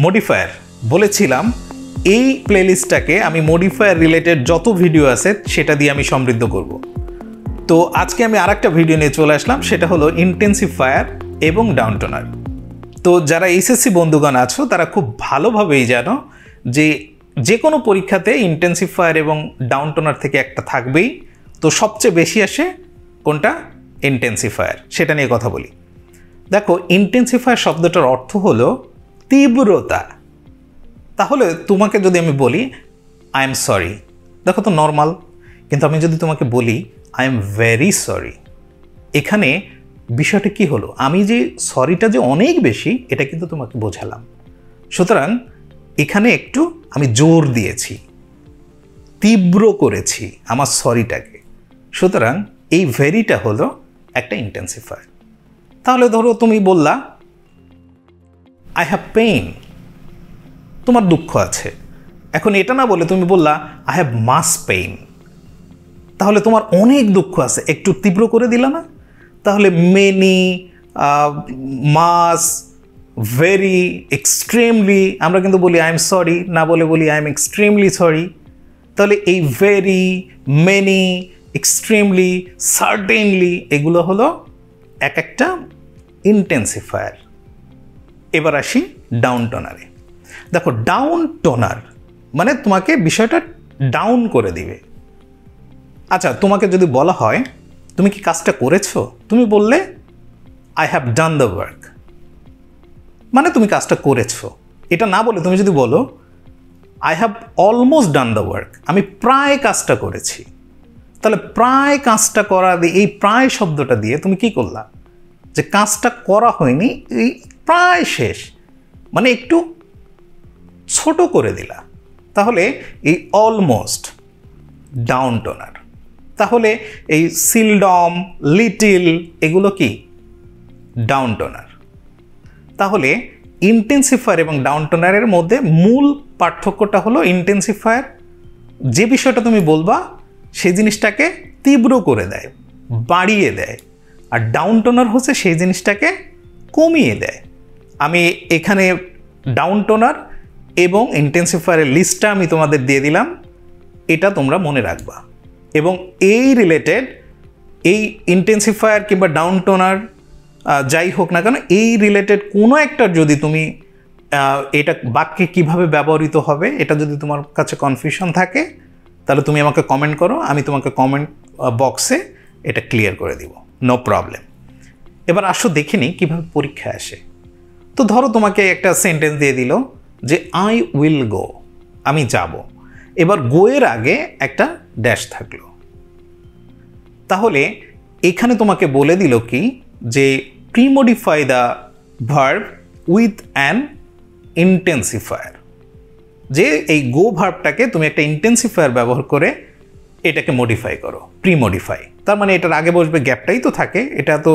Modifier বলেছিলাম এই প্লেলিস্টটাকে আমি মডিফায়ার রিলেটেড যত ভিডিও আছে সেটা দিয়ে আমি সমৃদ্ধ করব। তো আজকে আমি আরেকটা ভিডিও নিয়ে চলে আসলাম, সেটা হলো ইন্টেন্সিফায়ার এবং ডাউনটোনার। তো যারা এইচএসসি বন্ধুগণ আছো তারা খুব ভালোভাবেই জানো যে কোনো পরীক্ষাতে ইন্টেন্সিফায়ার এবং ডাউনটোনার থেকে একটা থাকবেই। তো সবচেয়ে বেশি আসে কোনটা? ইন্টেন্সিফায়ার। সেটা নিয়ে কথা বলি। দেখো, ইন্টেন্সিফায়ার শব্দটার অর্থ হলো তীব্রতা। তাহলে তোমাকে যদি আমি বলি আই এম সরি, দেখো তো নর্মাল। কিন্তু আমি যদি তোমাকে বলি আই এম ভেরি সরি, এখানে বিষয়টা কি হলো? আমি যে সরিটা যে অনেক বেশি এটা কিন্তু তোমাকে বোঝালাম। সুতরাং এখানে একটু আমি জোর দিয়েছি, তীব্র করেছি আমার সরিটাকে। সুতরাং এই ভেরিটা হলো একটা ইন্টেন্সিফায়ার। তাহলে ধরো তুমি বললা আই হ্যাভ পেইন, তোমার দুঃখ আছে। এখন এটা না বলে তুমি বললা আই হ্যাভ মাস পেইন, তাহলে তোমার অনেক দুঃখ আছে, একটু তীব্র করে দিলা না? তাহলে মেনি, মাস, ভেরি, এক্সট্রিমলি, আমরা কিন্তু বলি আই এম সরি, না বলে বলি আই এম এক্সট্রিমলি সরি। তাহলে এই ভেরি, মেনি, এক্সট্রিমলি, সার্টেনলি এগুলো হলো এক একটা ইন্টেন্সিফায়ার। এবার আসি ডাউনটোনারে। দেখো, ডাউনটোনার মানে তোমাকে বিষয়টা ডাউন করে দিবে। আচ্ছা, তোমাকে যদি বলা হয় তুমি কি কাজটা করেছো, তুমি বললে I have done the work, মানে তুমি কাজটা করেছো। এটা না বলে তুমি যদি বলো I have almost done the work, আমি প্রায় কাজটা করেছি, তাহলে প্রায় কাজটা করা দিয়ে, এই প্রায় শব্দটা দিয়ে তুমি কি করলা? যে কাজটা করা হয়নি, এই প্রায় শেষ, মানে একটু ছোট করে দিলা। তাহলে এই অলমোস্ট ডাউনটোনার। তাহলে এই সিলডম, লিটিল এগুলো কি? ডাউনটোনার। তাহলে ইন্টেন্সিফায়ার এবং ডাউনটোনারের মধ্যে মূল পার্থক্যটা হলো ইন্টেন্সিফায়ার যে বিষয়টা তুমি বলবা সেই জিনিসটাকে তীব্র করে দেয়, বাড়িয়ে দেয়, আর ডাউনটোনার হচ্ছে সেই জিনিসটাকে কমিয়ে দেয়। আমি এখানে ডাউনটোনার এবং ইন্টেন্সিফায়ারের লিস্টটা আমি তোমাদের দিয়ে দিলাম, এটা তোমরা মনে রাখবা। এবং এই রিলেটেড এই ইন্টেন্সিফায়ার কিংবা ডাউনটোনার যাই হোক না কেন, এই রিলেটেড কোনো একটা যদি তুমি এটা বাক্যে কিভাবে ব্যবহৃত হবে এটা যদি তোমার কাছে কনফিউশন থাকে তাহলে তুমি আমাকে কমেন্ট করো, আমি তোমাকে কমেন্ট বক্সে এটা ক্লিয়ার করে দিব, নো প্রবলেম। এবার আসো দেখে নিই কীভাবে পরীক্ষা আসে। তো ধরো তোমাকে একটা সেন্টেন্স দিয়ে দিল যে আই উইল গো, আমি যাব। এবার গো এর আগে একটা ড্যাশ থাকলো। তাহলে এখানে তোমাকে বলে দিল কি যে premodify the verb with an intensifier, যে এই গো ভার্বটাকে তুমি একটা ইন্টেন্সিফায়ার ব্যবহার করে এটাকে মডিফাই করো, প্রিমডিফাই। তার মানে এটার আগে বসবে, গ্যাপটাই তো থাকে, এটা তো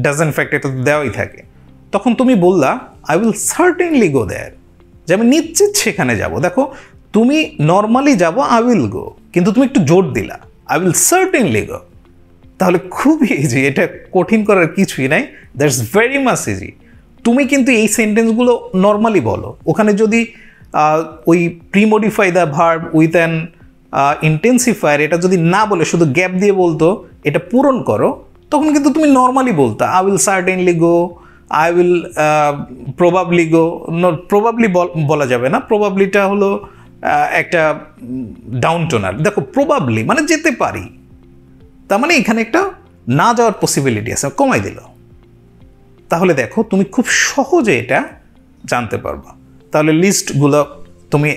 ডাজন্ট ফ্যাক্ট, এটা তো দেওয়াই থাকে। তখন তুমি বললা আই উইল সার্টেনলি গো দেয়ার, যে আমি নিশ্চিত সেখানে যাব। দেখো, তুমি নর্মালি যাবো আই উইল গো, কিন্তু তুমি একটু জোর দিলা আই উইল সার্টেনলি গো। তাহলে খুবই ইজি, এটা কঠিন করার কিছুই নাই, দ্যাটস ভেরি মাচ ইজি। তুমি কিন্তু এই সেন্টেন্সগুলো নর্মালি বলো, ওখানে যদি ওই premodify the verb with an intensifier এটা যদি না বলে শুধু গ্যাপ দিয়ে বলতো এটা পূরণ করো, তখন কিন্তু তুমি নর্মালি বলতা I will certainly go, I will probably go. Probably বলা যাবে না, প্রবাবলিটা হলো একটা ডাউনটোনার। দেখো, প্রবাবলি মানে যেতে পারি, তার মানে এখানে একটা না যাওয়ার পসিবিলিটি আছে, কমাই দিল। তাহলে দেখো তুমি খুব সহজে এটা জানতে পারবা। তাহলে লিস্টগুলো তুমি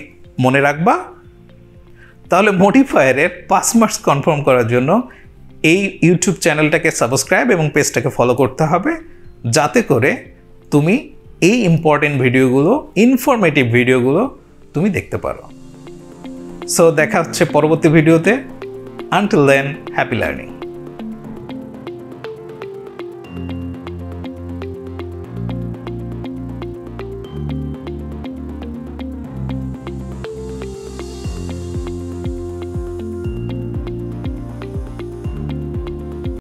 মনে রাখবা। তাহলে মডিফায়ারের 5 মার্কস কনফার্ম করার জন্য এই ইউটিউব চ্যানেলটাকে সাবস্ক্রাইব এবং পেজটাকে ফলো করতে হবে, যাতে করে তুমি এই ইম্পর্টেন্ট ভিডিওগুলো, ইনফরমেটিভ ভিডিওগুলো তুমি দেখতে পারো। সো দেখা হচ্ছে পরবর্তী ভিডিওতে। Until then, happy learning.